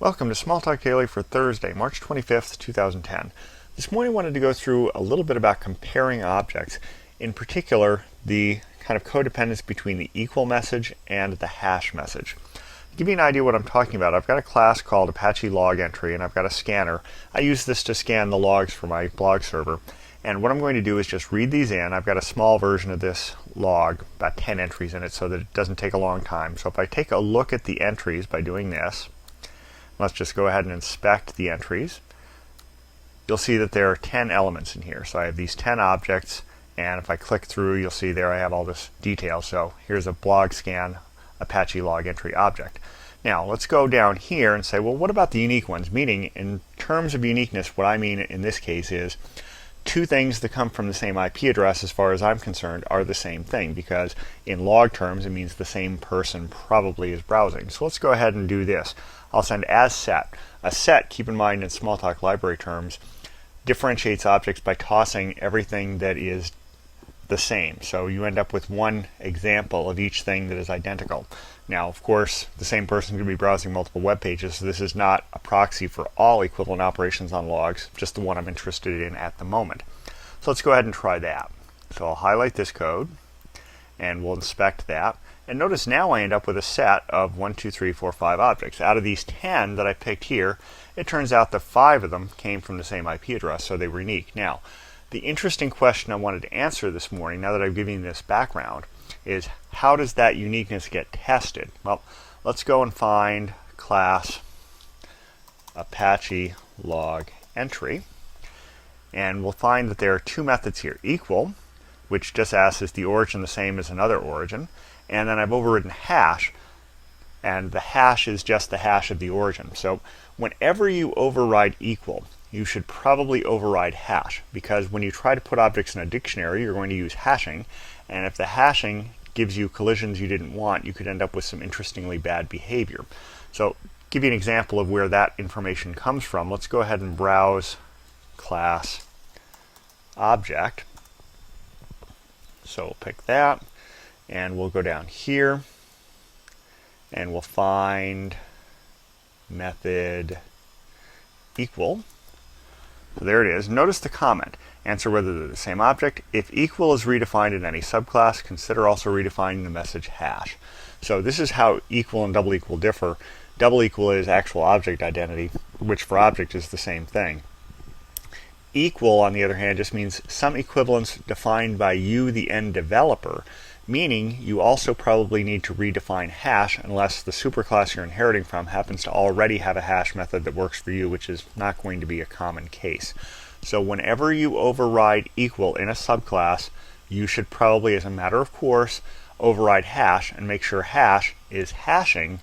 Welcome to Smalltalk Daily for Thursday, March 25th, 2010. This morning I wanted to go through a little bit about comparing objects, in particular the kind of codependence between the equal message and the hash message. To give you an idea what I'm talking about, I've got a class called Apache log entry and I've got a scanner. I use this to scan the logs for my blog server. And what I'm going to do is just read these in. I've got a small version of this log, about 10 entries in it, so that it doesn't take a long time. So if I take a look at the entries by doing this, let's just go ahead and inspect the entries. You'll see that there are 10 elements in here. So I have these 10 objects, and if I click through, you'll see there I have all this detail. So here's a blog scan Apache log entry object. Now let's go down here and say, well, what about the unique ones? Meaning, in terms of uniqueness, what I mean in this case is two things that come from the same IP address, as far as I'm concerned, are the same thing, because in log terms it means the same person probably is browsing. So let's go ahead and do this. I'll send as set. A set, keep in mind in Smalltalk library terms, differentiates objects by tossing everything that is the same. So you end up with one example of each thing that is identical. Now, of course, the same person could be browsing multiple web pages, so this is not a proxy for all equivalent operations on logs, just the one I'm interested in at the moment. So let's go ahead and try that. So I'll highlight this code, and we'll inspect that. And notice now I end up with a set of 1, 2, 3, 4, 5 objects. Out of these 10 that I picked here, it turns out that 5 of them came from the same IP address, so they were unique. Now, the interesting question I wanted to answer this morning, now that I've given you this background, is how does that uniqueness get tested? Well, let's go and find class Apache log entry, and we'll find that there are two methods here. Equal, which just asks is the origin the same as another origin, and then I've overridden hash, and the hash is just the hash of the origin. So whenever you override equal, you should probably override hash, because when you try to put objects in a dictionary, you're going to use hashing, and if the hashing gives you collisions you didn't want, you could end up with some interestingly bad behavior. So give you an example of where that information comes from. Let's go ahead and browse class object. So we'll pick that, and we'll go down here, and we'll find method equal. So there it is. Notice the comment. Answer whether they're the same object. If equal is redefined in any subclass, consider also redefining the message hash. So this is how equal and double equal differ. Double equal is actual object identity, which for object is the same thing. Equal, on the other hand, just means some equivalence defined by you, the end developer, meaning you also probably need to redefine hash unless the superclass you're inheriting from happens to already have a hash method that works for you, which is not going to be a common case. So whenever you override equal in a subclass, you should probably, as a matter of course, override hash and make sure hash is hashing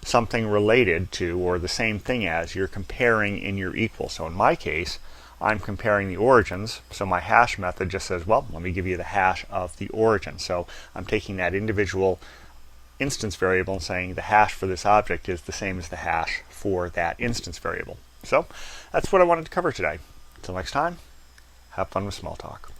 something related to or the same thing as you're comparing in your equal. So in my case, I'm comparing the origins, so my hash method just says, well, let me give you the hash of the origin. So I'm taking that individual instance variable and saying the hash for this object is the same as the hash for that instance variable. So that's what I wanted to cover today. Until next time, have fun with Smalltalk.